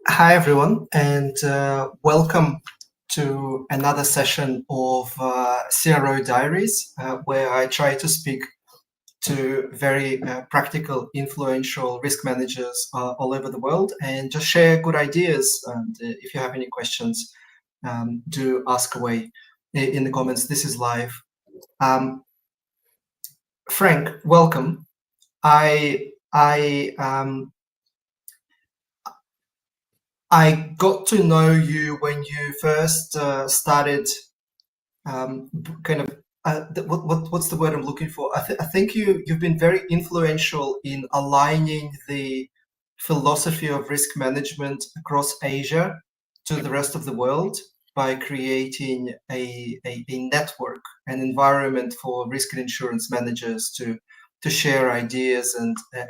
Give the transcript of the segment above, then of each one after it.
Hi, everyone, and welcome to another session of CRO Diaries, where I try to speak to very practical, influential risk managers all over the world and just share good ideas. And if you have any questions, do ask away in the comments. This is live. Franck, welcome. I got to know you when you first started what's the word I'm looking for? I think you've been very influential in aligning the philosophy of risk management across Asia to the rest of the world by creating a network, an environment for risk and insurance managers to share ideas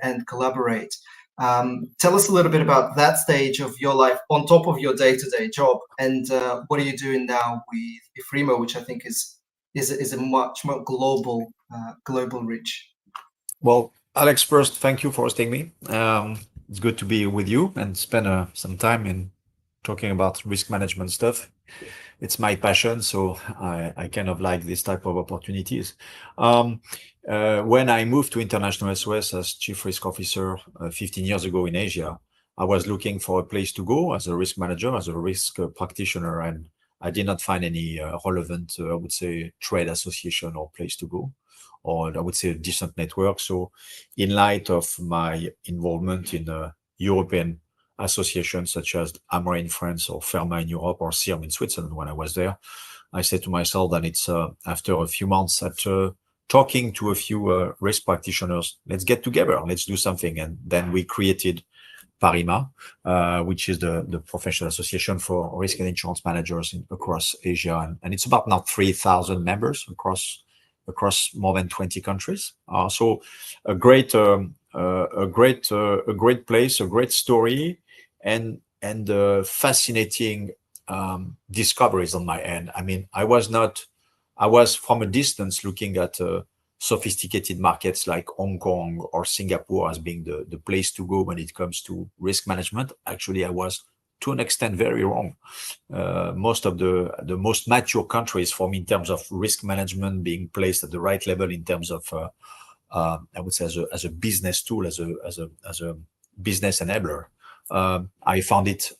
and collaborate. Tell us a little bit about that stage of your life on top of your day-to-day job, and what are you doing now with IFRIMA, which I think is a much more global reach. Well, Alex, first, thank you for hosting me. It's good to be with you and spend some time in talking about risk management stuff. It's my passion, so I kind of like this type of opportunities. When I moved to International SOS as Chief Risk Officer 15 years ago in Asia, I was looking for a place to go as a risk manager, as a risk practitioner, and I did not find any relevant, I would say, trade association or place to go, or I would say a decent network. So in light of my involvement in European associations such as AMRA in France or FERMA in Europe or CIRM in Switzerland when I was there, I said to myself that it's after a few months after talking to a few risk practitioners, let's get together, let's do something. And then we created PARIMA, which is the professional association for risk and insurance managers across Asia. And it's about now 3,000 members across more than 20 countries. So a great place, a great story, and fascinating discoveries on my end. I mean, I was from a distance looking at sophisticated markets like Hong Kong or Singapore as being the place to go when it comes to risk management. Actually, I was to an extent very wrong. Most of the most mature countries for me in terms of risk management being placed at the right level in terms of I would say as a business tool, as a business enabler. I found it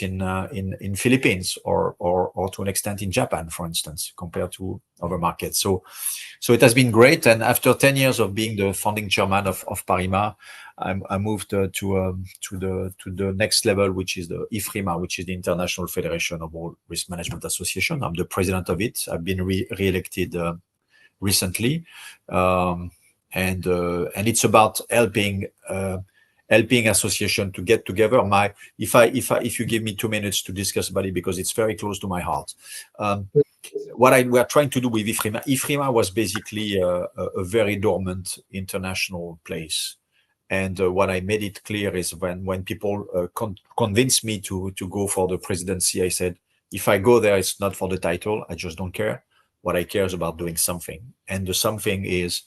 in Philippines or to an extent in Japan, for instance, compared to other markets. So it has been great. And after 10 years of being the founding chairman of PARIMA, I moved to the next level, which is the IFRIMA, which is the International Federation of All Risk Management Association. I'm the president of it. I've been re-elected recently, and it's about helping association to get together. If you give me 2 minutes to discuss about it, because it's very close to my heart. What we are trying to do with IFRIMA was basically a very dormant international place. And what I made it clear is when people convinced me to go for the presidency, I said, if I go there, it's not for the title. I just don't care. What I care is about doing something. And the something is,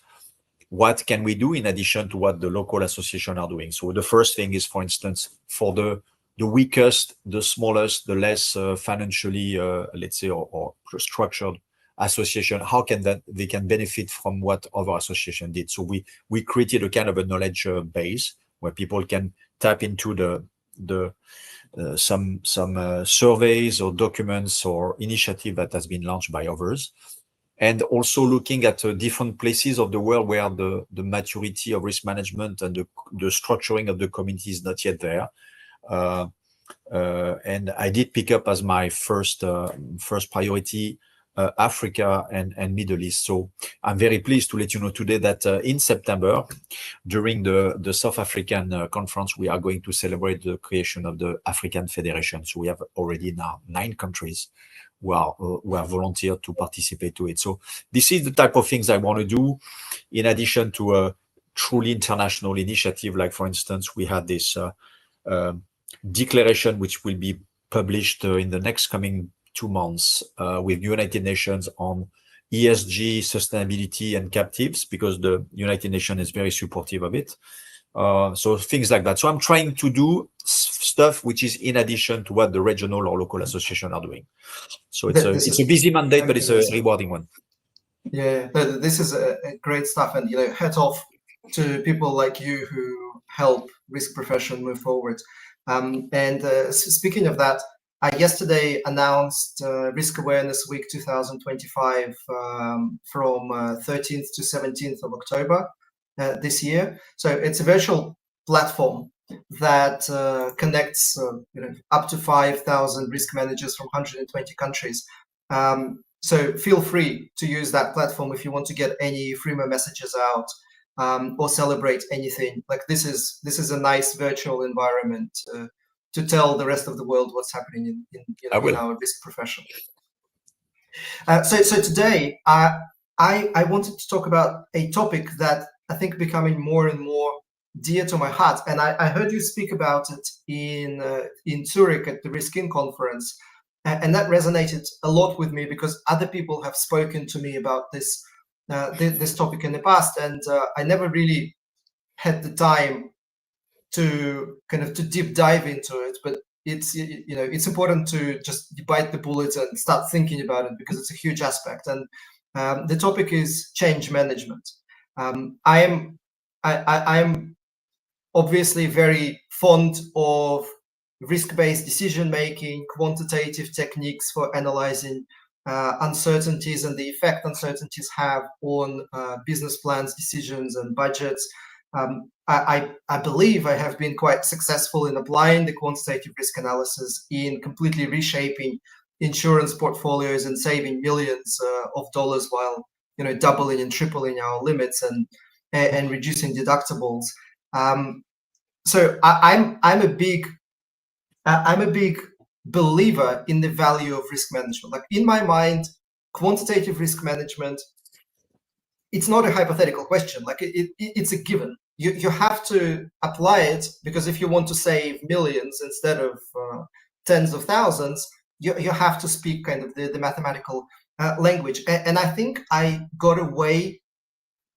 what can we do in addition to what the local association are doing? So the first thing is, for instance, for the weakest, the smallest, the less financially, let's say, or structured association, how can they can benefit from what other association did? So we created a kind of a knowledge base where people can tap into some surveys or documents or initiative that has been launched by others. And also looking at different places of the world where the maturity of risk management and the structuring of the community is not yet there. And I did pick up as my first priority Africa and Middle East. So I'm very pleased to let you know today that in September, during the South African conference, we are going to celebrate the creation of the African Federation. So we have already now 9 countries who are volunteered to participate to it. So this is the type of things I want to do, in addition to a truly international initiative. Like, for instance, we had this declaration, which will be published in the next coming 2 months with United Nations on ESG, sustainability, and captives, because the United Nations is very supportive of it. So things like that. So I'm trying to do stuff which is in addition to what the regional or local association are doing. So it's a busy mandate, but it's a rewarding one. Yeah, this is a great stuff, and hats off to people like you who help risk profession move forward. Speaking of that, I yesterday announced Risk Awareness Week 2025 from 13th to 17th of October this year. So it's a virtual platform that connects up to 5,000 risk managers from 120 countries. So feel free to use that platform if you want to get any FREMA messages out or celebrate anything. Like this is a nice virtual environment to tell the rest of the world what's happening in our risk profession. So today I wanted to talk about a topic that I think becoming more and more dear to my heart, and I heard you speak about it in Zurich at the Risk-In conference. And that resonated a lot with me because other people have spoken to me about this topic in the past, and I never really had the time to deep dive into it. But it's important to just bite the bullet and start thinking about it because it's a huge aspect. And the topic is change management. I'm obviously very fond of risk-based decision-making, quantitative techniques for analyzing uncertainties and the effect uncertainties have on business plans, decisions, and budgets. I believe I have been quite successful in applying the quantitative risk analysis in completely reshaping insurance portfolios and saving millions of dollars while doubling and tripling our limits and reducing deductibles. So I'm a big believer in the value of risk management. Like in my mind, quantitative risk management, it's not a hypothetical question. Like it's a given. You have to apply it because if you want to save millions instead of tens of thousands, you have to speak kind of the mathematical language. And I think I got away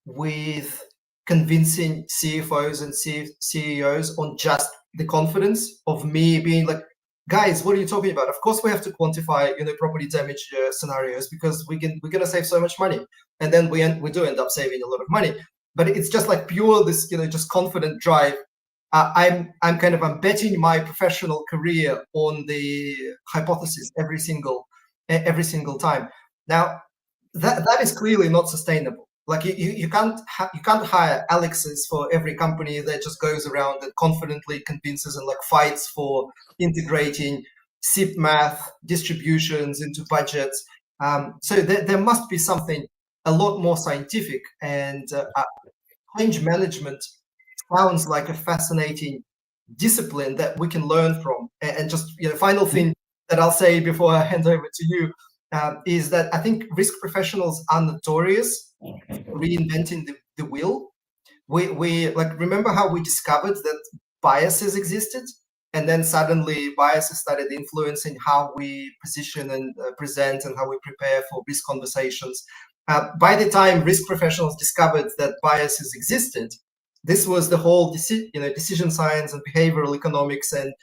with convincing CFOs and CEOs on just the confidence of me being like, guys, what are you talking about? Of course we have to quantify property damage scenarios because we're gonna save so much money, and then we do end up saving a lot of money. But it's just like pure this just confident drive. I'm betting my professional career on the hypothesis every single time. Now that is clearly not sustainable. Like you can't hire Alexes for every company that just goes around and confidently convinces and like fights for integrating SIP math distributions into budgets. So there must be something a lot more scientific, and change management sounds like a fascinating discipline that we can learn from. And just final thing that I'll say before I hand over to you is that I think risk professionals are notorious reinventing the wheel. We like remember how we discovered that biases existed, and then suddenly biases started influencing how we position and present and how we prepare for risk conversations. By the time risk professionals discovered that biases existed, this was the whole decision science and behavioral economics and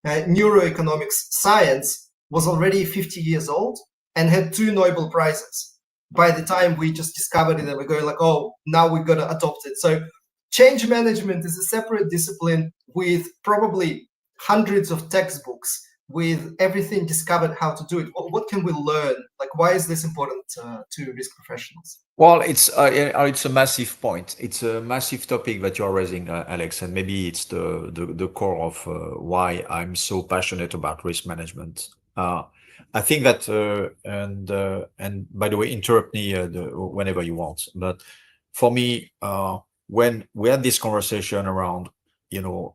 neuroeconomics science was already 50 years old and had 2 Nobel Prizes. By the time we just discovered it and we're going like, oh, now we're going to adopt it. So change management is a separate discipline with probably hundreds of textbooks with everything discovered how to do it. What can we learn? Like, why is this important to risk professionals? Well, it's a massive point. It's a massive topic that you're raising, Alex, and maybe it's the core of why I'm so passionate about risk management. I think that, and by the way, interrupt me whenever you want. But for me, when we had this conversation around,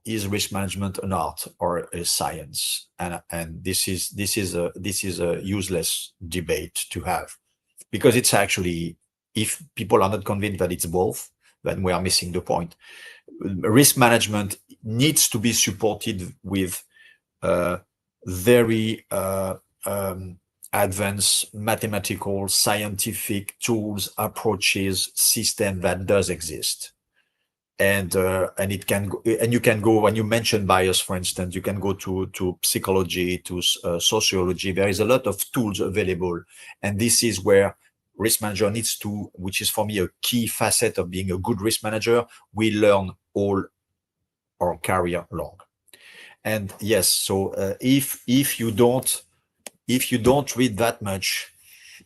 is risk management an art or a science? And this is a useless debate to have, because it's actually, if people are not convinced that it's both, then we are missing the point. Risk management needs to be supported with very advanced mathematical, scientific tools, approaches, system that does exist. And it can go, and you can go, when you mention bias, for instance, you can go to psychology, to sociology. There is a lot of tools available, and this is where risk manager needs to, which is for me a key facet of being a good risk manager. We learn all our career long. And yes, so if you don't read that much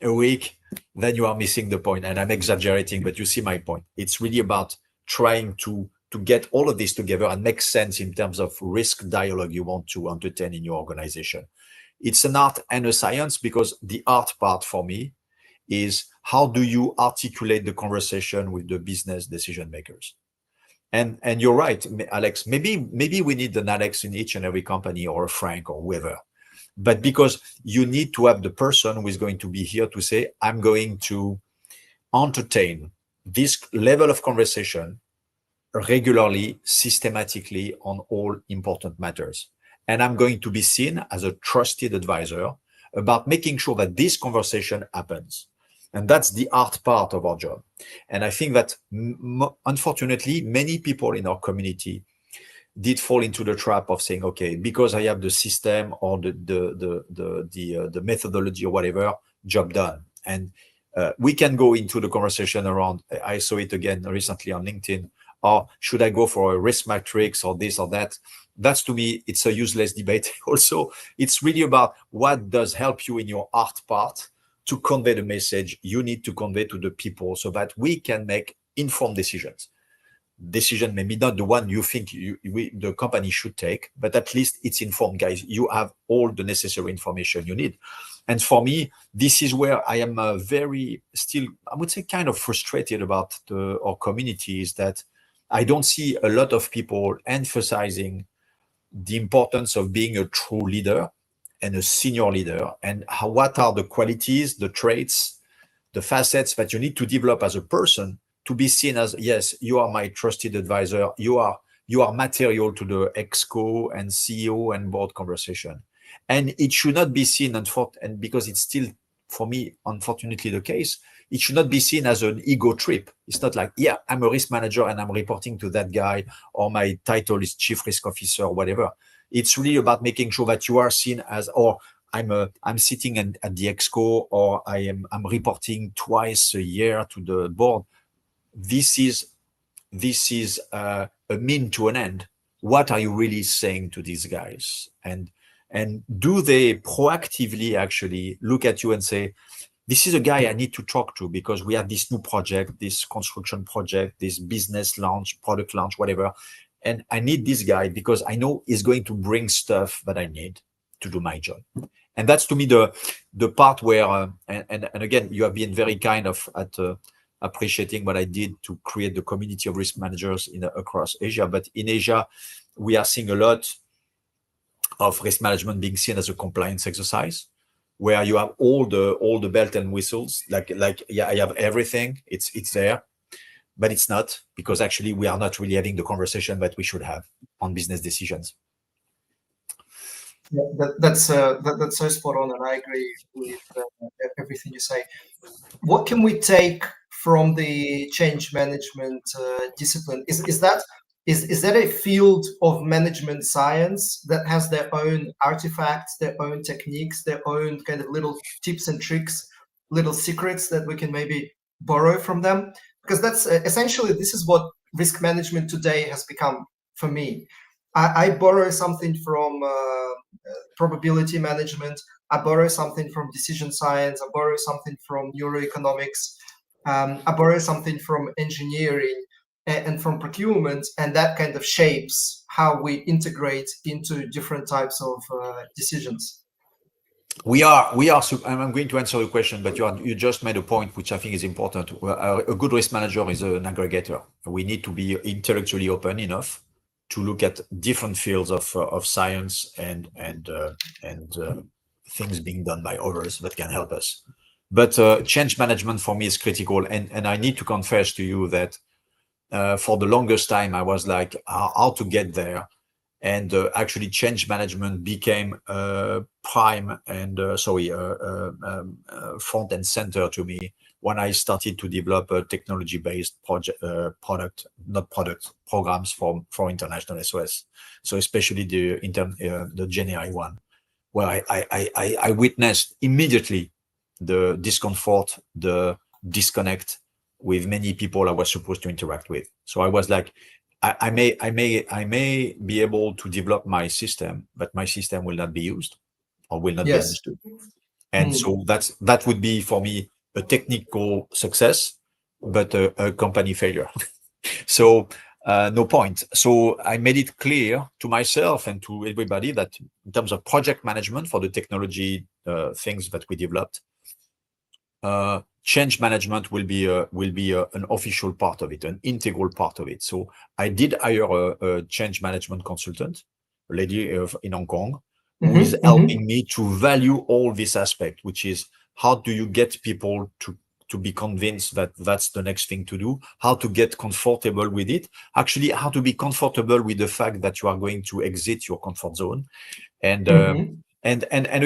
a week, then you are missing the point. And I'm exaggerating, but you see my point. It's really about trying to get all of this together and make sense in terms of risk dialogue you want to entertain in your organization. It's an art and a science, because the art part for me is how do you articulate the conversation with the business decision makers. And you're right, Alex, maybe we need an Alex in each and every company, or a Frank, or whoever. But because you need to have the person who is going to be here to say, I'm going to entertain this level of conversation regularly, systematically, on all important matters. And I'm going to be seen as a trusted advisor about making sure that this conversation happens. And that's the art part of our job. And I think that unfortunately, many people in our community did fall into the trap of saying, okay, because I have the system or the methodology or whatever, job done. And we can go into the conversation around, I saw it again recently on LinkedIn, or should I go for a risk matrix or this or that? That's, to me, it's a useless debate. Also, it's really about what does help you in your art part to convey the message you need to convey to the people, so that we can make informed decisions. Decision maybe not the one you think the company should take, but at least it's informed, guys. You have all the necessary information you need. And for me, this is where I am very still, I would say, kind of frustrated about our community, is that I don't see a lot of people emphasizing the importance of being a true leader and a senior leader, and what are the qualities, the traits, the facets that you need to develop as a person to be seen as, yes, you are my trusted advisor. You are material to the exco and CEO and board conversation. And it should not be seen, and because it's still, for me, unfortunately the case, it should not be seen as an ego trip. It's not like, yeah, I'm a risk manager and I'm reporting to that guy, or my title is chief risk officer or whatever. It's really about making sure that you are seen as, or I'm sitting at the exco, or I'm reporting twice a year to the board. This is a mean to an end. What are you really saying to these guys? And do they proactively actually look at you and say, this is a guy I need to talk to, because we have this new project, this construction project, this business launch, product launch, whatever. And I need this guy because I know he's going to bring stuff that I need to do my job. And that's, to me, the part where, and again, you have been very kind of at appreciating what I did to create the community of risk managers across Asia. But in Asia, we are seeing a lot of risk management being seen as a compliance exercise, where you have all the belt and whistles, like yeah, I have everything, it's there, but it's not, because actually we are not really having the conversation that we should have on business decisions. Yeah, that's so spot on, and I agree with everything you say. What can we take from the change management discipline? Is that a field of management science that has their own artifacts, their own techniques, their own kind of little tips and tricks, little secrets that we can maybe borrow from them? Because that's essentially, this is what risk management today has become for me. I borrow something from probability management. I borrow something from decision science. I borrow something from neuroeconomics. I borrow something from engineering and from procurement, and that kind of shapes how we integrate into different types of decisions. I'm going to answer the question, but you just made a point which I think is important. A good risk manager is an aggregator. We need to be intellectually open enough to look at different fields of science and things being done by others that can help us. But change management for me is critical, and I need to confess to you that for the longest time I was like, how to get there, and actually change management became prime and front and center to me when I started to develop a technology-based programs for international SOS. So especially the GenAI one, where I witnessed immediately the discomfort, the disconnect with many people I was supposed to interact with. So I was like, I may be able to develop my system, but my system will not be used or will not be Yes. understood. And so that would be for me a technical success, but a company failure. So no point. So I made it clear to myself and to everybody that in terms of project management for the technology things that we developed, change management will be an official part of it, an integral part of it. So I did hire a change management consultant, a lady in Hong Kong, who is helping me to value all this aspect, which is how do you get people to be convinced that that's the next thing to do, how to get comfortable with it, actually how to be comfortable with the fact that you are going to exit your comfort zone. And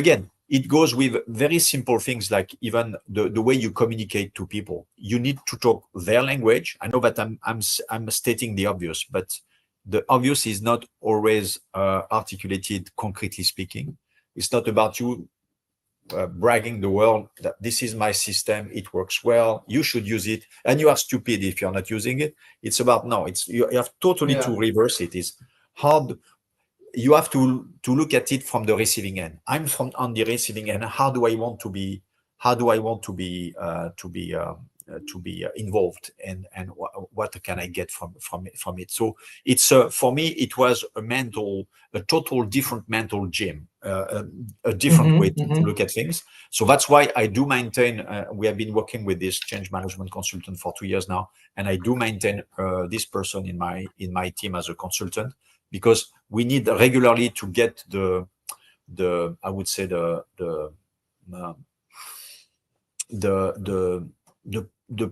again, it goes with very simple things like even the way you communicate to people. You need to talk their language. I know that I'm stating the obvious, but the obvious is not always articulated concretely speaking. It's not about you bragging the world that this is my system, it works well, you should use it, and you are stupid if you're not using it. It's about no, it's you have totally to reverse it. Is hard. You have to look at it from the receiving end. I'm on the receiving end. How do I want to be? How do I want to be involved? And what can I get from it? So it's for me, it was a total different mental gym, a different way to look at things. So that's why I do maintain. We have been working with this change management consultant for 2 years now, and I do maintain this person in my team as a consultant, because we need regularly to get the I would say the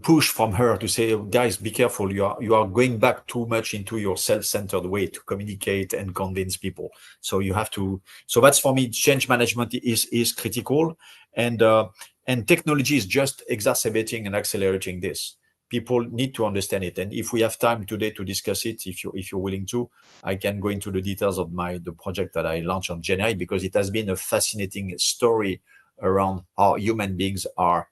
push from her to say, guys, be careful, you are going back too much into your self-centered way to communicate and convince people. So you have to. So that's for me, change management is critical, and technology is just exacerbating and accelerating this. People need to understand it, and if we have time today to discuss it, if you're willing to, I can go into the details of the project that I launched on GenAI, because it has been a fascinating story around how human beings are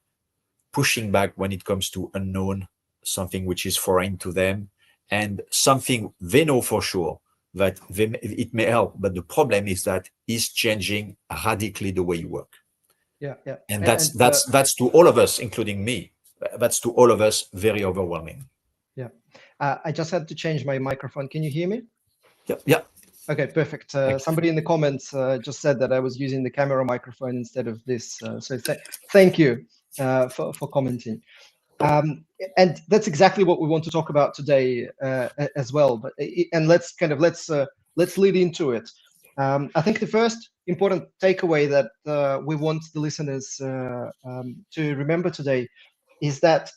pushing back when it comes to unknown, something which is foreign to them, and something they know for sure that it may help, but the problem is that it's changing radically the way you work. Yeah. And that's to all of us, including me. That's to all of us very overwhelming. Yeah. I just had to change my microphone. Can you hear me? Yeah. Okay, perfect. Somebody in the comments just said that I was using the camera microphone instead of this. So thank you for commenting. And that's exactly what we want to talk about today as well. And let's lead into it. I think the first important takeaway that we want the listeners to remember today is that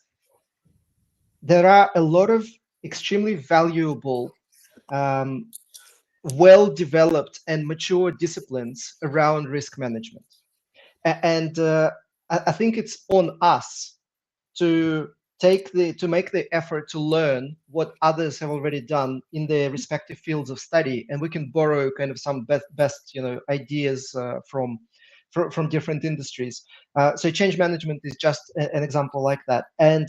there are a lot of extremely valuable, well-developed and mature disciplines around risk management. And I think it's on us to make the effort to learn what others have already done in their respective fields of study, and we can borrow kind of some best ideas from different industries. So change management is just an example like that. And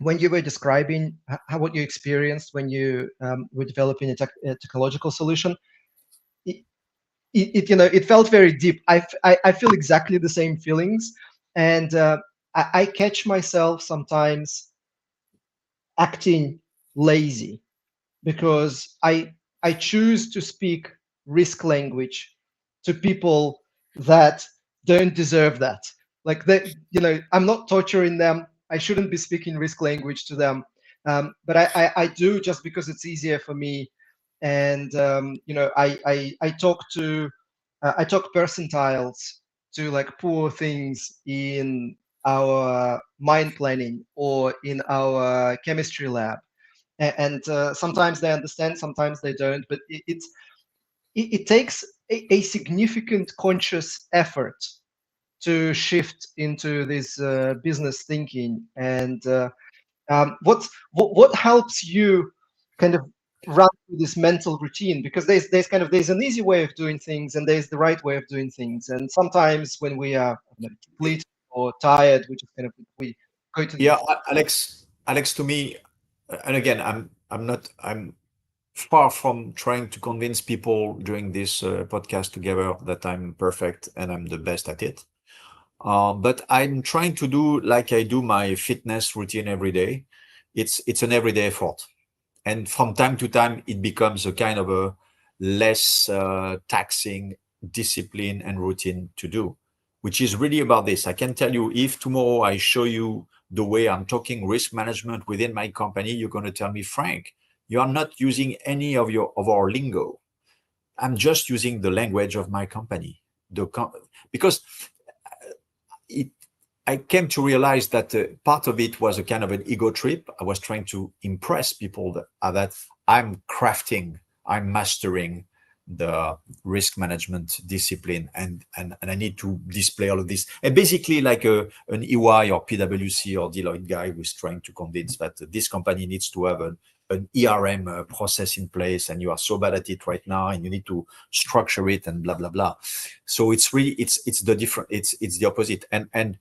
when you were describing what you experienced when you were developing a technological solution, it felt very deep. I feel exactly the same feelings, and I catch myself sometimes acting lazy because I choose to speak risk language to people that don't deserve that. Like I'm not torturing them. I shouldn't be speaking risk language to them, but I do, just because it's easier for me. And I talk percentiles to like poor things in our mine planning or in our chemistry lab, and sometimes they understand, sometimes they don't. But it takes a significant conscious effort to shift into this business thinking. And what helps you kind of run through this mental routine? Because there's an easy way of doing things and there's the right way of doing things. And sometimes when we are depleted or tired, we just kind of we go to Yeah, Alex, to me, and again, I'm far from trying to convince people during this podcast together that I'm perfect and I'm the best at it. But I'm trying to do like I do my fitness routine every day. It's an everyday effort, and from time to time it becomes a kind of a less taxing discipline and routine to do, which is really about this. I can tell you, if tomorrow I show you the way I'm talking risk management within my company, you're going to tell me, Frank, you are not using any of our lingo. I'm just using the language of my company. Because it, I came to realize that part of it was a kind of an ego trip. I was trying to impress people that I'm mastering the risk management discipline, and I need to display all of this. And basically like an EY or PwC or Deloitte guy who's trying to convince that this company needs to have an ERM process in place, and you are so bad at it right now, and you need to structure it and blah blah blah. So it's really it's the opposite. And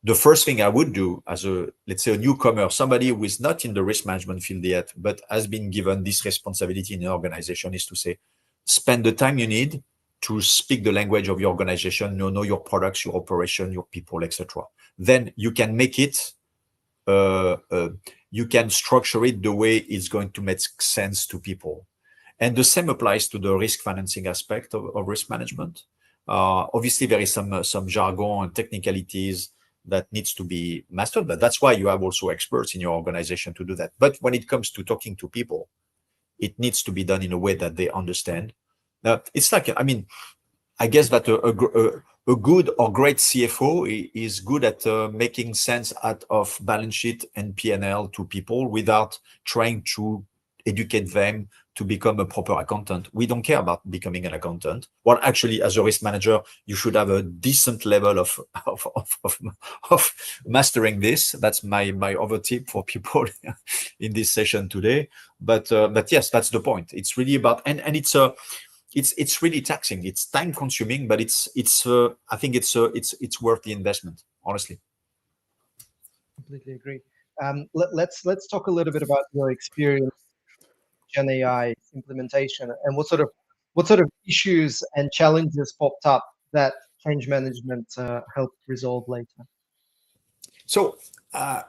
the first thing I would do as let's say a newcomer, somebody who is not in the risk management field yet but has been given this responsibility in an organization, is to say, spend the time you need to speak the language of your organization, know your products, your operation, your people, etc. Then you can make it you can structure it the way it's going to make sense to people. And the same applies to the risk financing aspect of risk management. Obviously, there is some jargon and technicalities that needs to be mastered, but that's why you have also experts in your organization to do that. But when it comes to talking to people, it needs to be done in a way that they understand. It's like, I mean, I guess that a good or great CFO is good at making sense out of balance sheet and P&L to people without trying to educate them to become a proper accountant. We don't care about becoming an accountant. Well, actually, as a risk manager, you should have a decent level of mastering this. That's my other tip for people in this session today. But yes, that's the point. It's really about, and it's really taxing. It's time consuming, but I think it's worth the investment, honestly. Completely agree. Let's talk a little bit about your experience Gen AI implementation and what sort of issues and challenges popped up that change management helped resolve later. So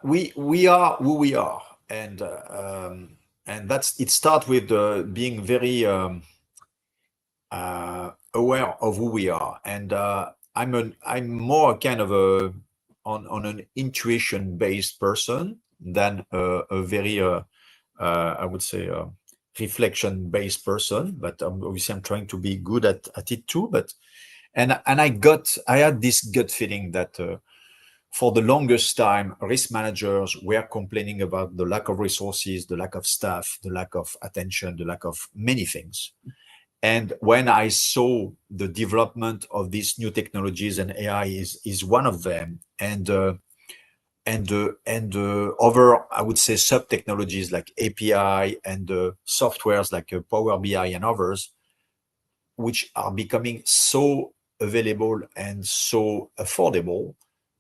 we are who we are, and that's it. Start with being very aware of who we are, and I'm more kind of on an intuition based person than a very I would say reflection based person, but obviously I'm trying to be good at it too. But and I had this gut feeling that for the longest time, risk managers were complaining about the lack of resources, the lack of staff, the lack of attention, the lack of many things. And when I saw the development of these new technologies, and AI is one of them, and other, I would say, sub technologies like API and softwares like Power BI and others, which are becoming so available and so affordable,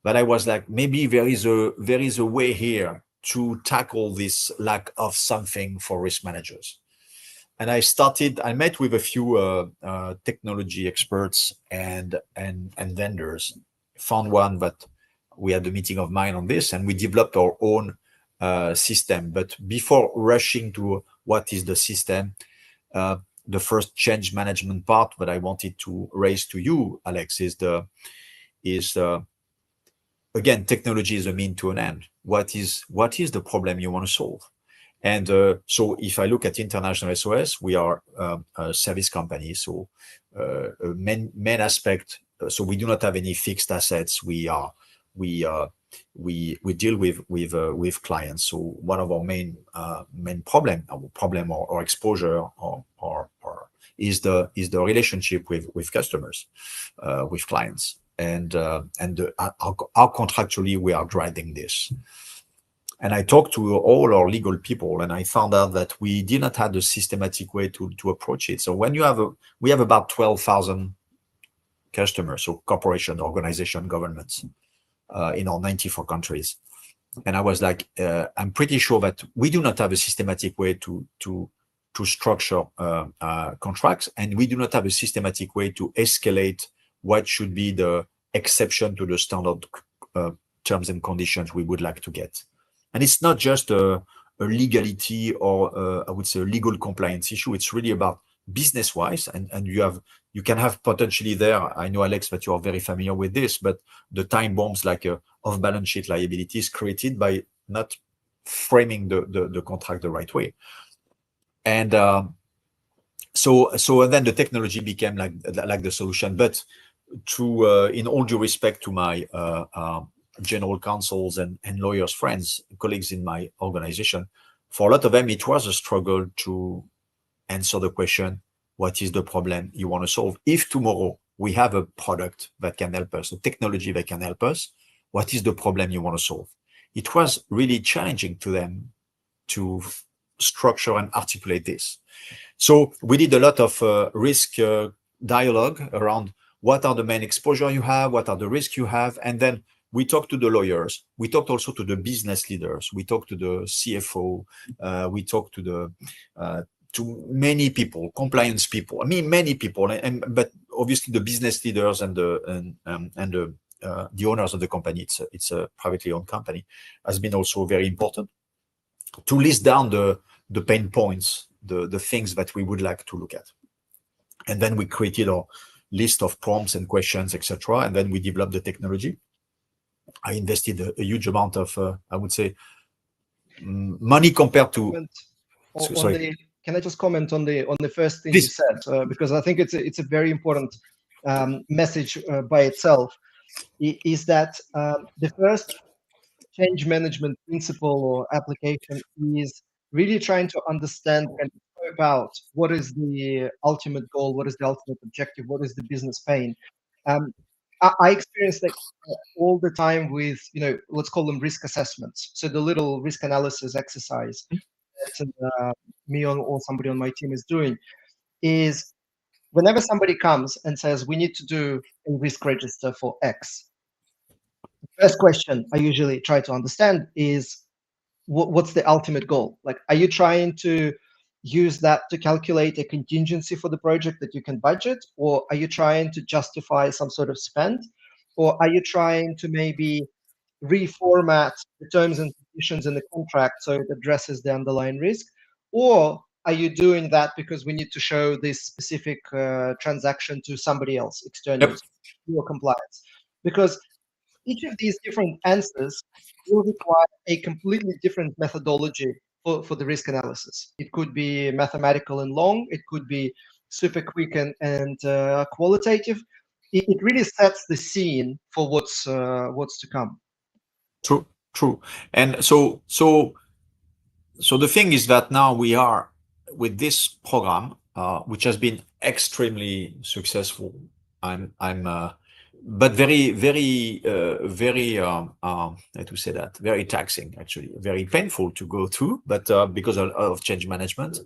that I was like, maybe there is a way here to tackle this lack of something for risk managers. And I met with a few technology experts and vendors, found one, but we had a meeting of mine on this, and we developed our own system. But before rushing to what is the system, the first change management part that I wanted to raise to you, Alex, is again, technology is a mean to an end. What is the problem you want to solve? And so if I look at International SOS, we are a service company. So main aspect, so we do not have any fixed assets. We deal with clients. So one of our main problem or exposure or is the relationship with customers, with clients, and how contractually we are driving this. And I talked to all our legal people, and I found out that we did not have a systematic way to approach it. So when you have we have about 12,000 customers, so corporation, organization, governments, in our 94 countries. And I was like, I'm pretty sure that we do not have a systematic way to structure contracts, and we do not have a systematic way to escalate what should be the exception to the standard terms and conditions we would like to get. And it's not just a legality or I would say a legal compliance issue. It's really about business-wise, and you can have potentially there. I know, Alex, that you are very familiar with this, but the time bombs like off-balance sheet liabilities created by not framing the contract the right way. And so then the technology became like the solution. But in all due respect to my general counsels and lawyers, friends, colleagues in my organization, for a lot of them, it was a struggle to answer the question, what is the problem you want to solve? If tomorrow we have a product that can help us, a technology that can help us, what is the problem you want to solve? It was really challenging to them to structure and articulate this. So we did a lot of risk dialogue around what are the main exposure you have, what are the risks you have, and then we talked to the lawyers. We talked also to the business leaders. We talked to the CFO. We talked to many people, compliance people. I mean, many people, but obviously the business leaders and the owners of the company. It's a privately owned company, has been also very important to list down the pain points, the things that we would like to look at, and then we created our list of prompts and questions, etc. And then we developed the technology. I invested a huge amount of, I would say, money compared to. Can I just comment on the first thing Please. you said? Because I think it's a very important message by itself. Is that the first change management principle or application is really trying to understand and about what is the ultimate goal, what is the ultimate objective, what is the business pain. I experience that all the time with, let's call them risk assessments. So the little risk analysis exercise that me or somebody on my team is doing is whenever somebody comes and says, we need to do a risk register for X, the first question I usually try to understand is what's the ultimate goal? Like, are you trying to use that to calculate a contingency for the project that you can budget, or are you trying to justify some sort of spend, or are you trying to maybe reformat the terms and conditions in the contract so it addresses the underlying risk, or are you doing that because we need to show this specific transaction to somebody else external to your compliance? Because each of these different answers will require a completely different methodology for the risk analysis. It could be mathematical and long. It could be super quick and qualitative. It really sets the scene for what's to come. True. And so the thing is that now we are with this program, which has been extremely successful. But very very taxing, actually, very painful to go through, but because of change management.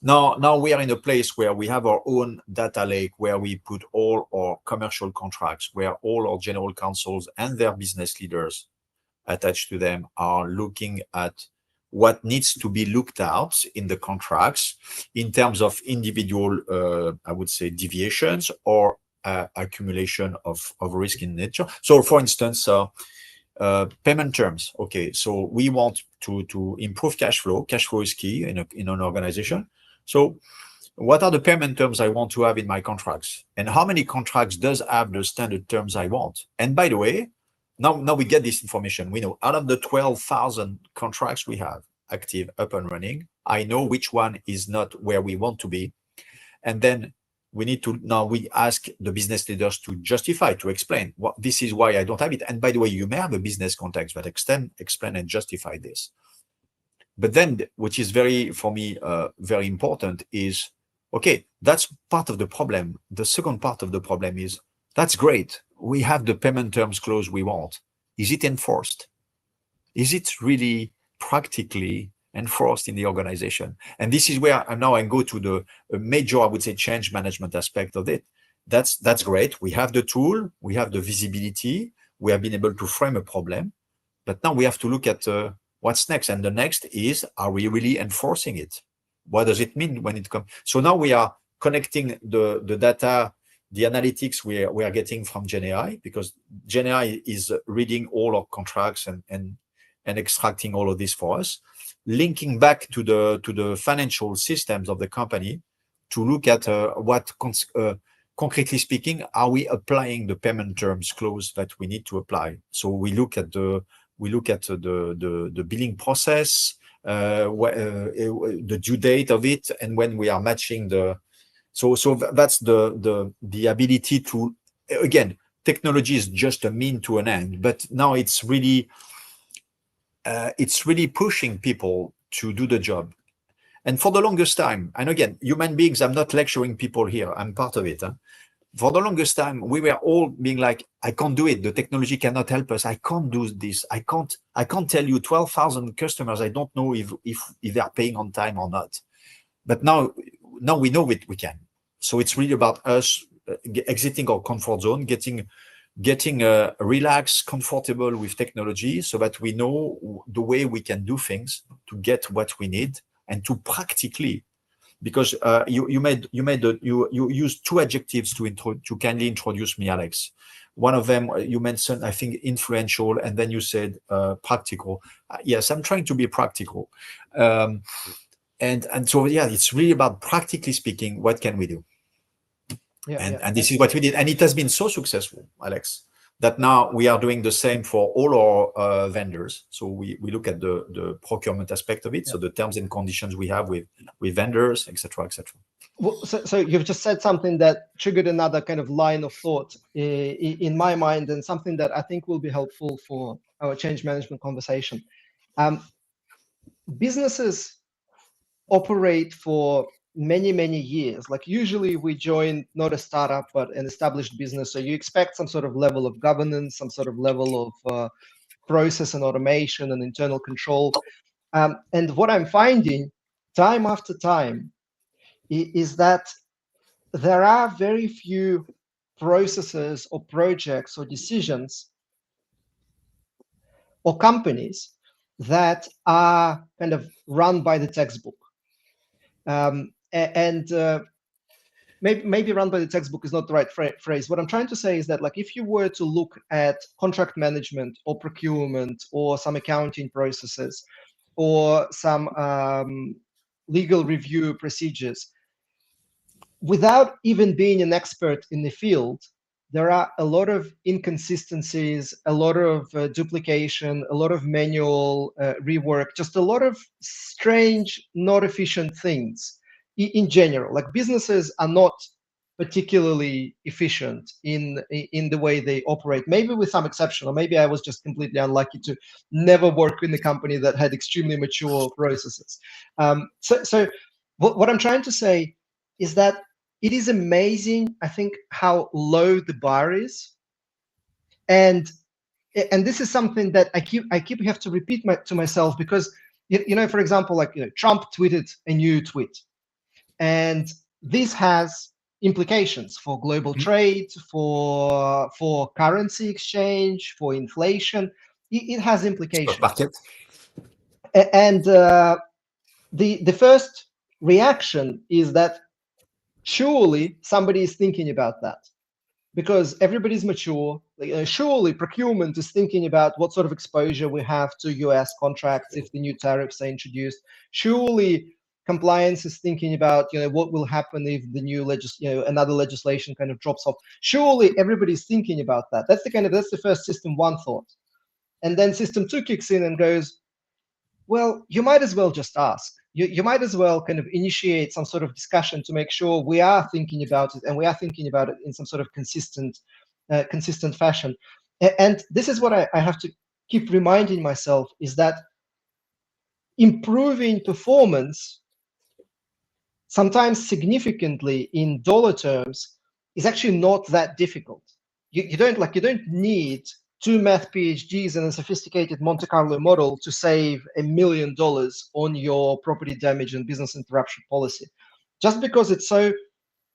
Now we are in a place where we have our own data lake, where we put all our commercial contracts, where all our general counsels and their business leaders attached to them are looking at what needs to be looked at in the contracts in terms of individual, I would say, deviations or accumulation of risk in nature. So, for instance, payment terms. Okay, so we want to improve cash flow. Cash flow is key in an organization. So, what are the payment terms I want to have in my contracts, and how many contracts does have the standard terms I want? And by the way, now we get this information. We know out of the 12,000 contracts we have active, up and running, I know which one is not where we want to be, and then we ask the business leaders to justify, to explain this is why I don't have it. And by the way, you may have a business context that explain and justify this. But then, which is for me, very important, is Okay, that's part of the problem. The second part of the problem is, that's great. We have the payment terms clause we want. Is it enforced? Is it really practically enforced in the organization? And this is where now I go to the major, I would say, change management aspect of it. That's great. We have the tool, we have the visibility, we have been able to frame a problem, but now we have to look at what's next. And the next is, are we really enforcing it? What does it mean when it comes? So now we are connecting the data, the analytics we are getting from GenAI, because GenAI is reading all our contracts and extracting all of this for us, linking back to the financial systems of the company to look at what concretely speaking, are we applying the payment terms clause that we need to apply? So we look at the billing process, the due date of it, and when we are matching the. So that's the ability to, again, technology is just a mean to an end, but now it's really pushing people to do the job. And for the longest time, and again, human beings, I'm not lecturing people here, I'm part of it. For the longest time, we were all being like, I can't do it. The technology cannot help us. I can't do this. I can't tell you 12,000 customers. I don't know if they are paying on time or not. But now we know it, we can. So it's really about us exiting our comfort zone, getting relaxed, comfortable with technology, so that we know the way we can do things to get what we need and to practically. Because you used two adjectives to kindly introduce me, Alex. One of them you mentioned, I think, influential, and then you said practical. Yes, I'm trying to be practical, and so yeah, it's really about practically speaking, what can we do? And this is what we did, and it has been so successful, Alex, that now we are doing the same for all our vendors. So we look at the procurement aspect of it, so the terms and conditions we have with vendors, etc., etc. Well, so you've just said something that triggered another kind of line of thought in my mind, and something that I think will be helpful for our change management conversation. Businesses operate for many years. Like usually we join not a startup but an established business, so you expect some sort of level of governance, some sort of level of process and automation and internal control, and what I'm finding time after time is that there are very few processes or projects or decisions or companies that are kind of run by the textbook. Maybe run by the textbook is not the right phrase. What I'm trying to say is that, like, if you were to look at contract management or procurement or some accounting processes or some legal review procedures, without even being an expert in the field, there are a lot of inconsistencies, a lot of duplication, a lot of manual rework, just a lot of strange, not efficient things in general. Like, businesses are not particularly efficient in the way they operate, maybe with some exception, or maybe I was just completely unlucky to never work in a company that had extremely mature processes. So what I'm trying to say is that it is amazing, I think, how low the bar is, and this is something that I keep have to repeat to myself, because for example, like Trump tweeted a new tweet, and this has implications for global trade, for currency exchange, for inflation. It has implications. And the first reaction is that surely somebody is thinking about that, because everybody's mature. Surely procurement is thinking about what sort of exposure we have to US contracts if the new tariffs are introduced. Surely compliance is thinking about what will happen if the new another legislation kind of drops off. Surely everybody's thinking about that. That's the first system one thought. And then system two kicks in and goes, well, you might as well just ask. You might as well kind of initiate some sort of discussion to make sure we are thinking about it, and we are thinking about it in some sort of consistent fashion. And this is what I have to keep reminding myself, is that improving performance sometimes significantly in dollar terms, is actually not that difficult. You don't need two math PhDs and a sophisticated Monte Carlo model to save $1 million on your property damage and business interruption policy. Just because it's so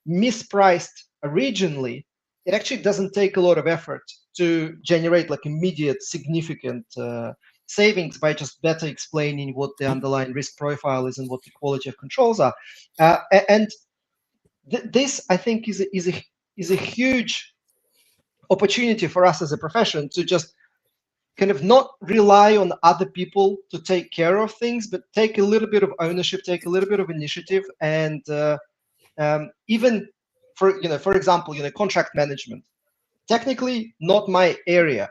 mispriced originally, it actually doesn't take a lot of effort to generate like immediate significant savings by just better explaining what the underlying risk profile is and what the quality of controls are. And this, I think, is a huge opportunity for us as a profession to just kind of not rely on other people to take care of things, but take a little bit of ownership, take a little bit of initiative, and even for example, contract management. Technically, not my area.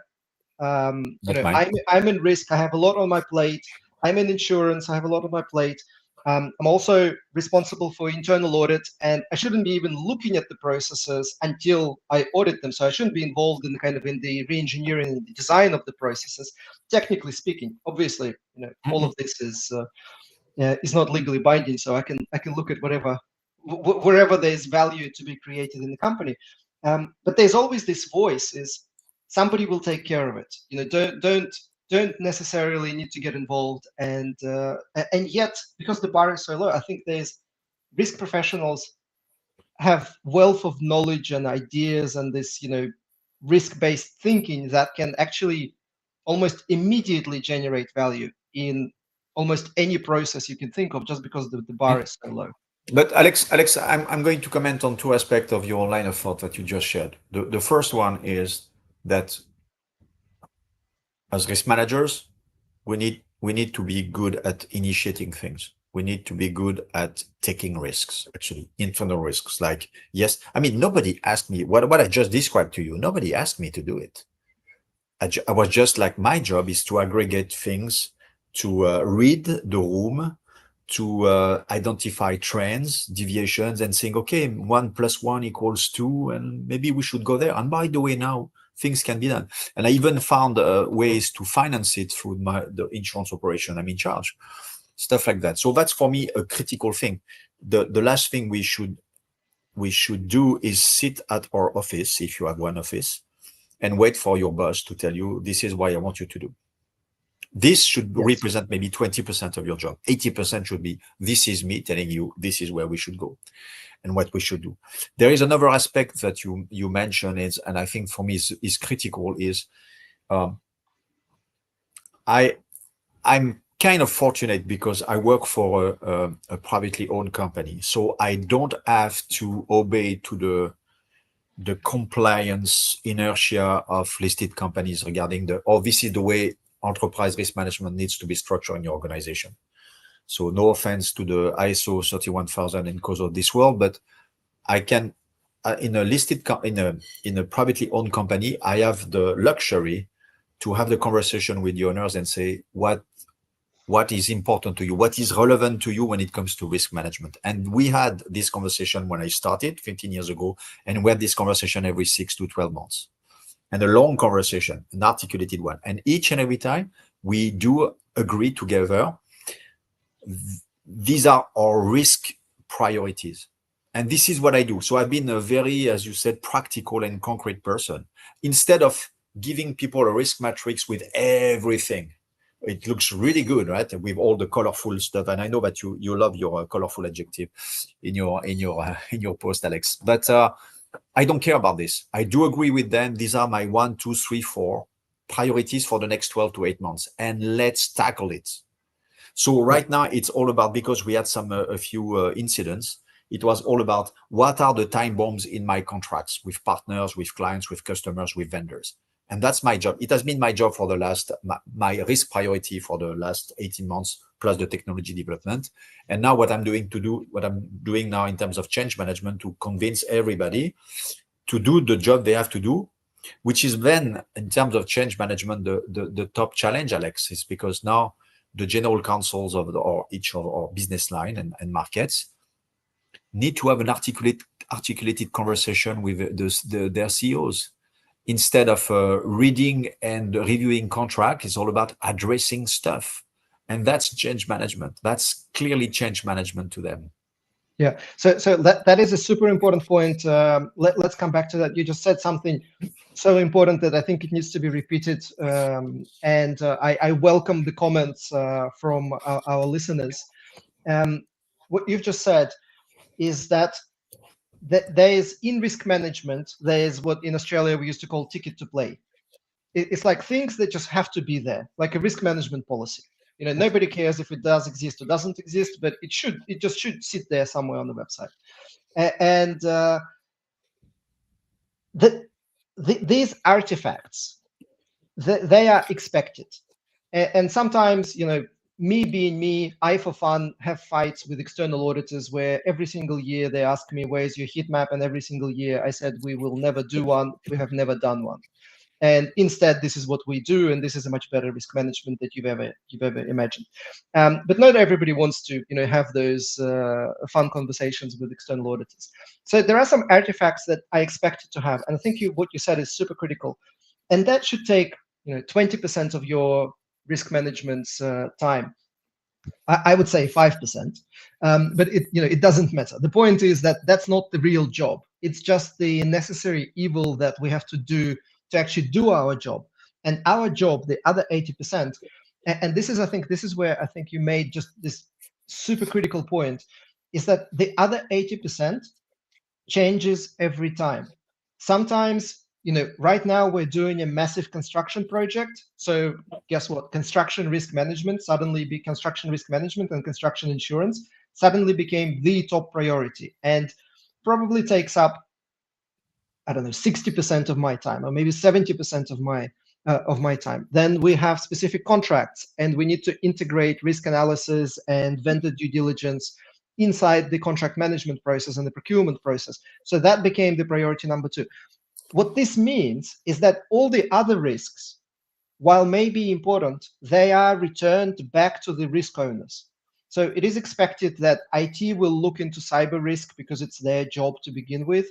I'm in risk. I have a lot on my plate. I'm in insurance. I have a lot on my plate. I'm also responsible for internal audit, and I shouldn't be even looking at the processes until I audit them. So I shouldn't be involved in the re-engineering and the design of the processes. Technically speaking, obviously, all of this is not legally binding. So I can look at wherever there's value to be created in the company. But there's always this voice: is somebody will take care of it. Don't necessarily need to get involved, and yet, because the bar is so low, I think there's risk professionals have wealth of knowledge and ideas and this risk-based thinking that can actually almost immediately generate value in almost any process you can think of, just because the bar is so low. But Alex, I'm going to comment on two aspects of your line of thought that you just shared. The first one is that as risk managers, we need to be good at initiating things. We need to be good at taking risks, actually, internal risks. Like, yes, I mean, nobody asked me what I just described to you. Nobody asked me to do it. I was just like, my job is to aggregate things, to read the room, to identify trends, deviations, and saying, okay, 1 + 1 = 2, and maybe we should go there. And by the way, now things can be done. And I even found ways to finance it through the insurance operation I'm in charge, stuff like that. So that's for me a critical thing. The last thing we should do is sit at our office, if you have one office, and wait for your boss to tell you, this is what I want you to do. This should represent maybe 20% of your job. 80% should be, this is me telling you, this is where we should go and what we should do. There is another aspect that you mentioned, and I think for me is critical, is I'm kind of fortunate because I work for a privately owned company. So I don't have to obey to the compliance inertia of listed companies regarding this is the way enterprise risk management needs to be structured in your organization. So no offense to the ISO 31000 and COSO of this world, but I can, in a privately owned company, I have the luxury to have the conversation with the owners and say, what is important to you? What is relevant to you when it comes to risk management? And we had this conversation when I started 15 years ago, and we had this conversation every 6 to 12 months. And a long conversation, an articulated one. And each and every time we do agree together, these are our risk priorities. And this is what I do. So I've been a very, as you said, practical and concrete person. Instead of giving people a risk matrix with everything, it looks really good, right? With all the colorful stuff. And I know that you love your colorful adjective in your post, Alex. But I don't care about this. I do agree with them. These are my 1, 2, 3, 4 priorities for the next 12 to 8 months, and let's tackle it. So right now it's all about, because we had a few incidents, it was all about what are the time bombs in my contracts with partners, with clients, with customers, with vendors. And that's my job. It has been my job for the last, my risk priority for the last 18 months, plus the technology development. And now what I'm doing now in terms of change management, to convince everybody to do the job they have to do, which is then, in terms of change management, the top challenge, Alex, is because now the general counsels of each of our business line and markets need to have an articulated conversation with their CEOs. Instead of reading and reviewing contract, it's all about addressing stuff. And that's change management. That's clearly change management to them. Yeah, so that is a super important point. Let's come back to that. You just said something so important that I think it needs to be repeated. And I welcome the comments from our listeners. What you've just said is that there is, in risk management, there is what in Australia we used to call ticket to play. It's like things that just have to be there, like a risk management policy. You know, nobody cares if it does exist or doesn't exist, but it just should sit there somewhere on the website. And these artifacts, they are expected. And sometimes, you know, me being me, I for fun have fights with external auditors where every single year they ask me, where's your heat map? And every single year I said, we will never do one. We have never done one. And instead, this is what we do, and this is a much better risk management that you've ever imagined. But not everybody wants to, you know, have those fun conversations with external auditors. So there are some artifacts that I expected to have, and I think what you said is super critical, and that should take, you know, 20% of your risk management's time. I would say 5%, but it doesn't matter. The point is that that's not the real job. It's just the necessary evil that we have to do to actually do our job. And our job, the other 80%, and this is where I think you made just this super critical point, is that the other 80% changes every time. Sometimes, you know, right now we're doing a massive construction project. So guess what? Construction risk management and construction insurance suddenly became the top priority, and probably takes up, I don't know, 60% of my time, or maybe 70% of my time. Then we have specific contracts, and we need to integrate risk analysis and vendor due diligence inside the contract management process and the procurement process. So that became the priority number 2. What this means is that all the other risks, while maybe important, they are returned back to the risk owners. So it is expected that IT will look into cyber risk because it's their job to begin with.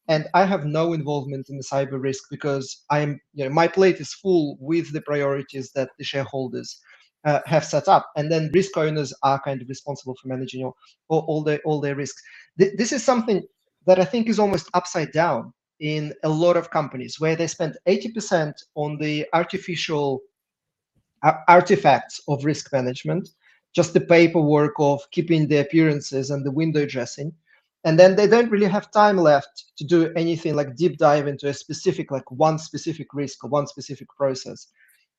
And I have no involvement in the cyber risk because my plate is full with the priorities that the shareholders have set up. And then risk owners are kind of responsible for managing all their risks. This is something that I think is almost upside down in a lot of companies, where they spend 80% on the artificial artifacts of risk management, just the paperwork of keeping the appearances and the window dressing. And then they don't really have time left to do anything like deep dive into a specific, like one specific risk or one specific process.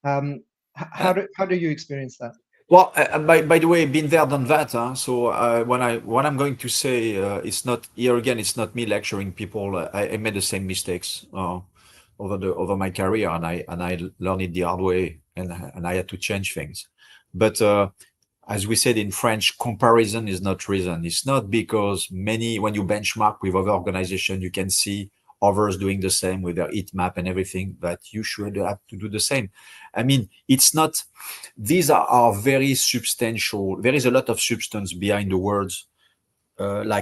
How do you experience that? Well, by the way, been there, done that. So what I'm going to say, it's not here again. It's not me lecturing people. I made the same mistakes over my career, and I learned it the hard way, and I had to change things. But as we said in French, comparison is not reason. It's not because when you benchmark with other organizations, you can see others doing the same with their heat map and everything, that you should have to do the same. I mean, it's not, these are very substantial. There is a lot of substance behind the words, know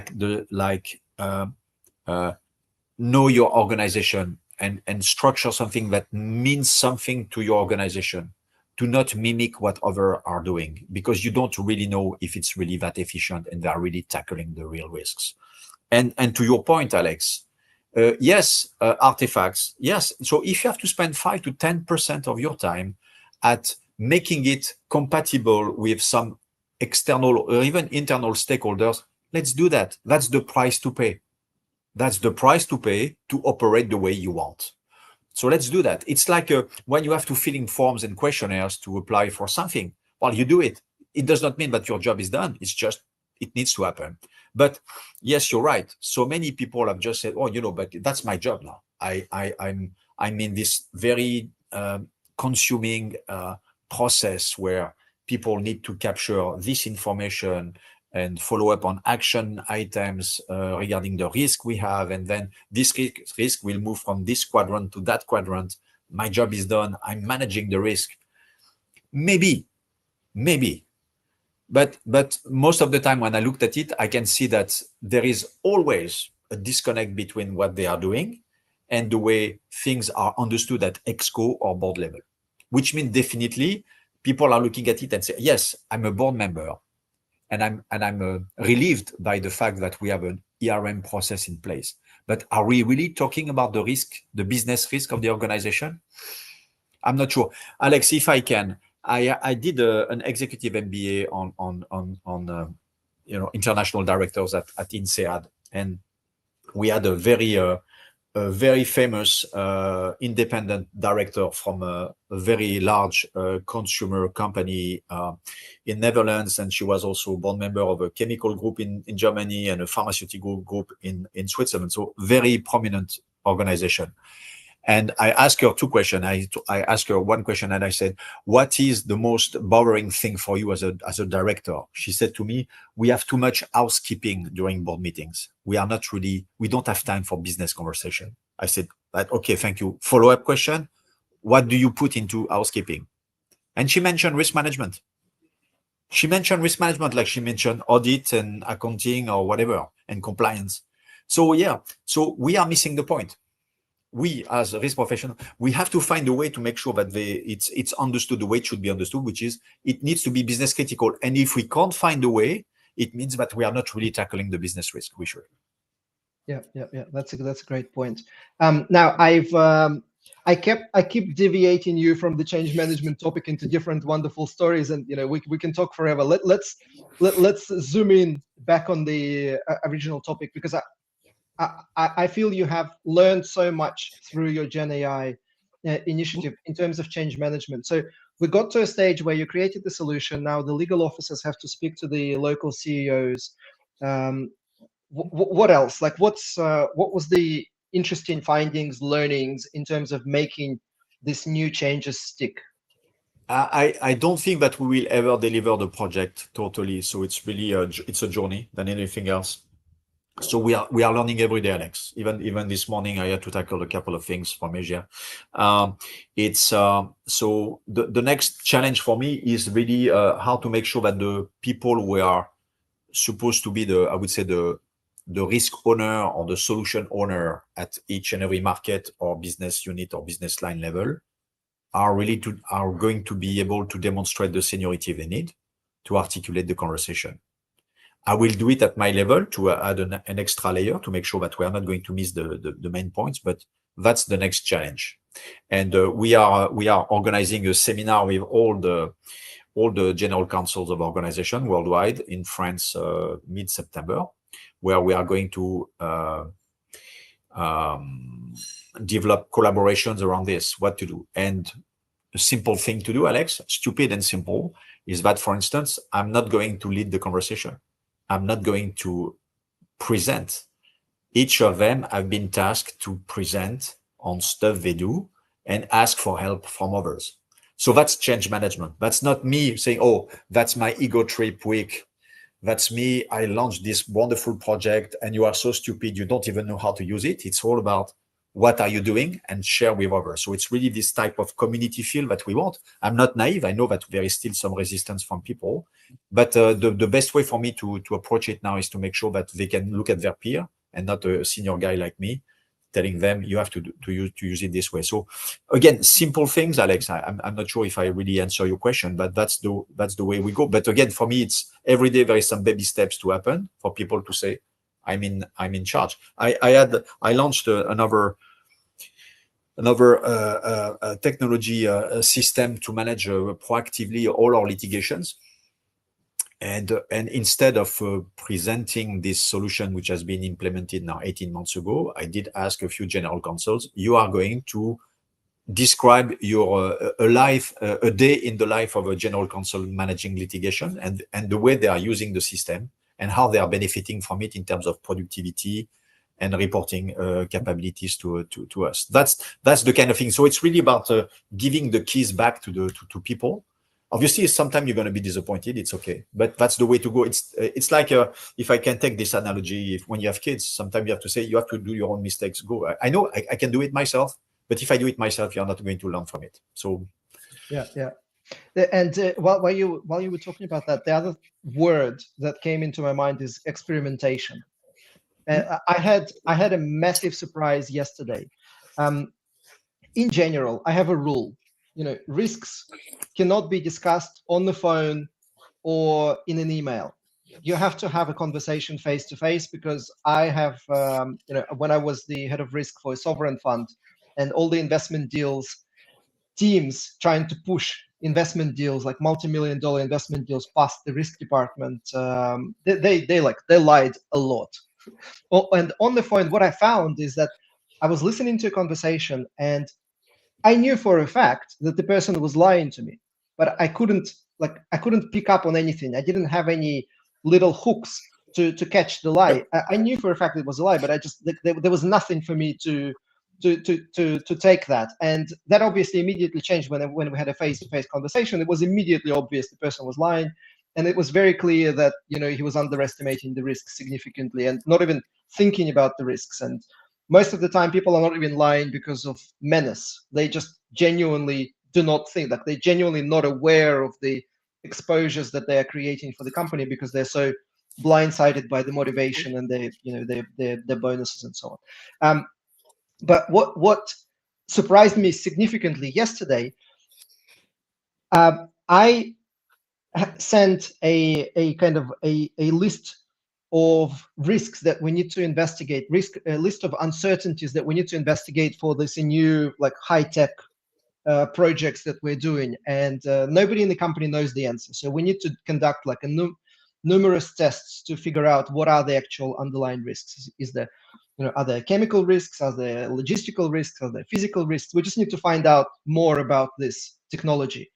your organization and structure something that means something to your organization. Do not mimic what others are doing, because you don't really know if it's really that efficient and they are really tackling the real risks. And to your point, Alex, yes, artifacts, yes. So if you have to spend 5 to 10% of your time at making it compatible with some external or even internal stakeholders, let's do that. That's the price to pay. That's the price to pay to operate the way you want. So let's do that. It's like when you have to fill in forms and questionnaires to apply for something. Well, you do it. It does not mean that your job is done. It's just, it needs to happen. But yes, you're right. So many people have just said, oh, but that's my job now. I'm in this very consuming process where people need to capture this information and follow up on action items regarding the risk we have. And then this risk will move from this quadrant to that quadrant. My job is done. I'm managing the risk. Maybe. But most of the time when I looked at it, I can see that there is always a disconnect between what they are doing and the way things are understood at ExCo or board level, which means definitely people are looking at it and say, yes, I'm a board member I'm relieved by the fact that we have an ERM process in place. But are we really talking about the risk, the business risk of the organization? I'm not sure. Alex, if I can, I did an executive MBA on international directors at INSEAD, and we had a very famous independent director from a very large consumer company in Netherlands, and she was also a board member of a chemical group in Germany and a pharmaceutical group in Switzerland. So very prominent organization. And I asked her two questions. I asked her one question and I said, what is the most boring thing for you as a director? She said to me, we have too much housekeeping during board meetings. We don't have time for business conversation. I said, okay, thank you. Follow-up question. What do you put into housekeeping? And she mentioned risk management. She mentioned risk management, like she mentioned audit and accounting or whatever, and compliance. So yeah, so we are missing the point. We as a risk professional, we have to find a way to make sure that it's understood the way it should be understood, which is it needs to be business critical. And if we can't find a way, it means that we are not really tackling the business risk. We should. Yeah. That's a great point. Now I keep deviating you from the change management topic into different wonderful stories, and we can talk forever. Let's zoom in back on the original topic, because I feel you have learned so much through your Gen AI initiative in terms of change management. So we got to a stage where you created the solution. Now the legal officers have to speak to the local CEOs. What else? Like, what was the interesting findings, learnings in terms of making these new changes stick? I don't think that we will ever deliver the project totally. So it's really it's a journey than anything else. So we are learning every day, Alex. Even this morning, I had to tackle a couple of things from Asia. So the next challenge for me is really how to make sure that the people who are supposed to be I would say the risk owner or the solution owner at each and every market or business unit or business line level are going to be able to demonstrate the seniority they need to articulate the conversation. I will do it at my level to add an extra layer to make sure that we are not going to miss the main points, but that's the next challenge. And we are organizing a seminar with all the general councils of organization worldwide in France mid-September, where we are going to develop collaborations around this, what to do. And a simple thing to do, Alex, stupid and simple, is that, for instance, I'm not going to lead the conversation. I'm not going to present. Each of them have been tasked to present on stuff they do and ask for help from others. So that's change management. That's not me saying, oh, that's my ego trip week. That's me. I launched this wonderful project and you are so stupid, you don't even know how to use it. It's all about what are you doing and share with others. So it's really this type of community feel that we want. I'm not naive. I know that there is still some resistance from people, but the best way for me to approach it now is to make sure that they can look at their peer and not a senior guy like me telling them you have to use it this way. So again, simple things, Alex. I'm not sure if I really answer your question, but that's the way we go. But again, for me, it's every day there is some baby steps to happen for people to say, I'm in charge. I launched another technology system to manage proactively all our litigations. And instead of presenting this solution, which has been implemented now 18 months ago, I did ask a few general counsels, you are going to describe your a day in the life of a general counsel managing litigation and the way they are using the system and how they are benefiting from it in terms of productivity and reporting capabilities to us. That's the kind of thing. So it's really about giving the keys back to people. Obviously, sometimes you're going to be disappointed. It's okay, but that's the way to go. It's like if I can take this analogy, when you have kids, sometimes you have to say you have to do your own mistakes. Go. I know I can do it myself, but if I do it myself, you're not going to learn from it. So, yeah. And while you were talking about that, the other word that came into my mind is experimentation. I had a massive surprise yesterday. In general, I have a rule. Risks cannot be discussed on the phone or in an email. you have to have a conversation face to face, because I have, when I was the head of risk for a sovereign fund, and all the investment deals, teams trying to push investment deals, like multi-million-dollar investment deals, past the risk department, they lied a lot. Oh, and on the phone, what I found is that I was listening to a conversation, and I knew for a fact that the person was lying to me, but I couldn't pick up on anything. I didn't have any little hooks to catch the lie. I knew for a fact it was a lie, but I just there was nothing for me to take that. And that obviously immediately changed when we had a face-to-face conversation. It was immediately obvious the person was lying, and it was very clear that he was underestimating the risks significantly and not even thinking about the risks. And most of the time, people are not even lying because of menace. They just genuinely do not think, like they're genuinely not aware of the exposures that they are creating for the company, because they're so blindsided by the motivation and their bonuses and so on. But what surprised me significantly yesterday, I sent a kind of a list of risks that we need to investigate, a list of uncertainties that we need to investigate for this new high-tech projects that we're doing, and nobody in the company knows the answer. So we need to conduct numerous tests to figure out what are the actual underlying risks. Is there, are there chemical risks? Are there logistical risks? Are there physical risks? We just need to find out more about this technology.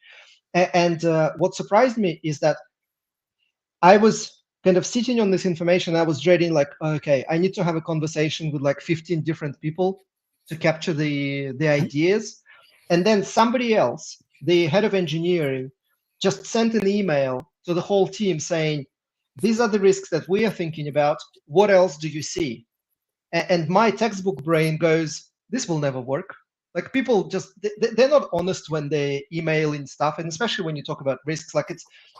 And what surprised me is that I was kind of sitting on this information. I was dreading, okay, I need to have a conversation with 15 different people to capture the ideas. And then somebody else, the head of engineering, just sent an email to the whole team saying, these are the risks that we are thinking about. What else do you see? And my textbook brain goes, this will never work. Like, people just, they're not honest when they emailing stuff, and especially when you talk about risks.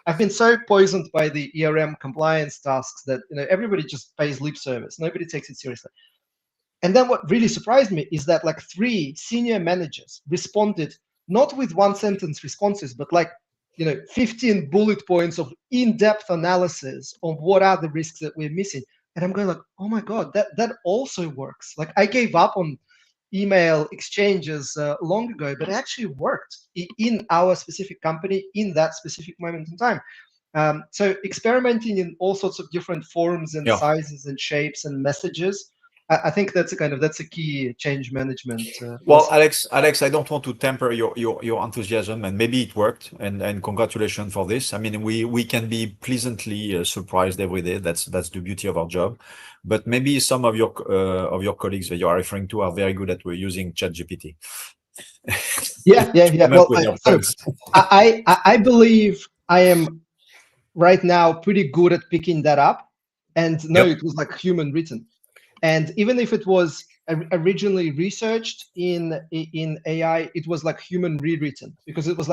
I've been so poisoned by the ERM compliance tasks that everybody just pays lip service. Nobody takes it seriously. And then what really surprised me is that 3 senior managers responded not with one sentence responses, but 15 bullet points of in-depth analysis of what are the risks that we're missing. And I'm going oh my God, that also works. I gave up on email exchanges long ago, but it actually worked in our specific company in that specific moment in time. So experimenting in all sorts of different forms and sizes and shapes and messages, I think that's a key change management. Well, Alex, I don't want to temper your enthusiasm, and maybe it worked, and congratulations for this. I mean, we can be pleasantly surprised every day. That's the beauty of our job. But maybe some of your colleagues that you are referring to are very good at using ChatGPT. Yeah. Well, I believe I am right now pretty good at picking that up, and it was human written. And even if it was originally researched in AI, it was human rewritten, because it was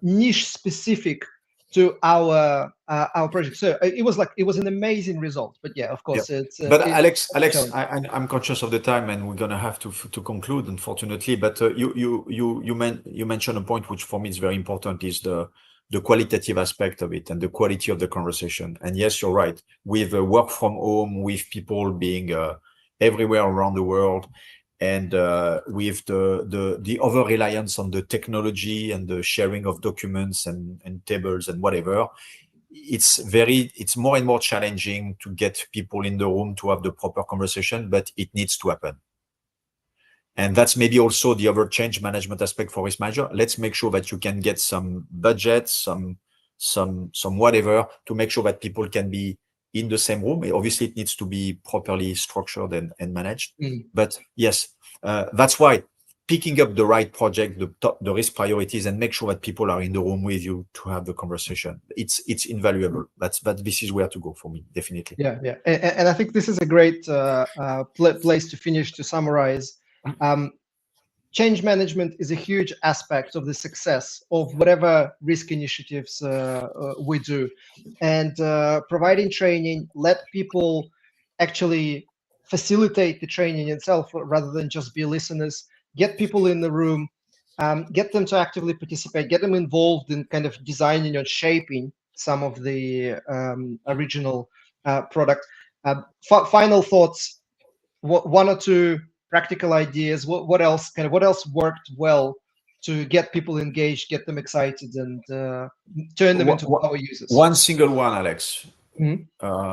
niche specific to our project. So it was an amazing result. But yeah, of course, it's. But Alex, I'm conscious of the time, and we're gonna have to conclude, unfortunately. But you mentioned a point which for me is very important, is the qualitative aspect of it and the quality of the conversation. And yes, you're right. With work from home, with people being everywhere around the world, and with the over reliance on the technology and the sharing of documents and tables and whatever, it's more and more challenging to get people in the room to have the proper conversation, but it needs to happen. And that's maybe also the other change management aspect for risk manager. Let's make sure that you can get some budget, some whatever, to make sure that people can be in the same room. Obviously, it needs to be properly structured and managed. But yes, that's why picking up the right project, the risk priorities, and make sure that people are in the room with you to have the conversation. It's invaluable. This is where to go for me, definitely. Yeah. And I think this is a great place to finish, to summarize. Change management is a huge aspect of the success of whatever risk initiatives we do, and providing training, let people actually facilitate the training itself rather than just be listeners. Get people in the room, get them to actively participate, get them involved in kind of designing and shaping some of the original product. Final thoughts. One or two practical ideas. What else? What else worked well to get people engaged, get them excited, and turn them into power users? One single one, Alex. Mm-hmm.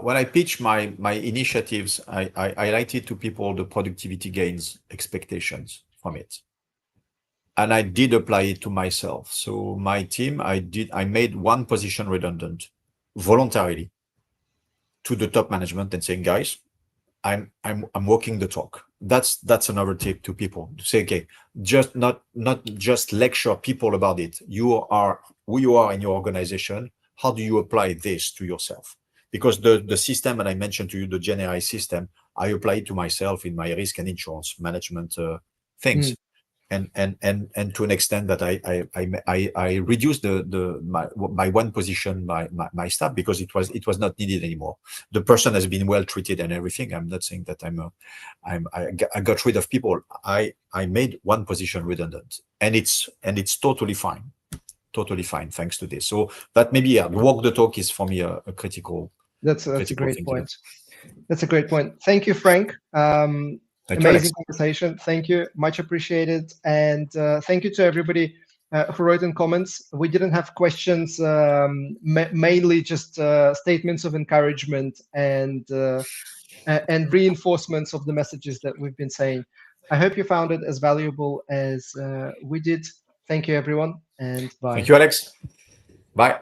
When I pitch my initiatives, I highlighted to people the productivity gains expectations from it. And I did apply it to myself. So my team, I made one position redundant voluntarily to the top management and saying, guys, I'm walking the talk. That's another tip to people to say, okay, just not just lecture people about it. You are who you are in your organization. How do you apply this to yourself? Because the system that I mentioned to you, the Gen AI system, I apply it to myself in my risk and insurance management things. And to an extent that I reduced by one position my staff because it was not needed anymore. The person has been well treated and everything. I'm not saying that I got rid of people. I made one position redundant, and it's totally fine, thanks to this. So that maybe walk the talk is for me a critical. That's a great point. That's a great point. Thank you, Franck. Amazing conversation. Thank you. Much appreciated. And thank you to everybody who wrote in comments. We didn't have questions, mainly just statements of encouragement and reinforcements of the messages that we've been saying. I hope you found it as valuable as we did. Thank you, everyone, and bye. Thank you, Alex. Bye.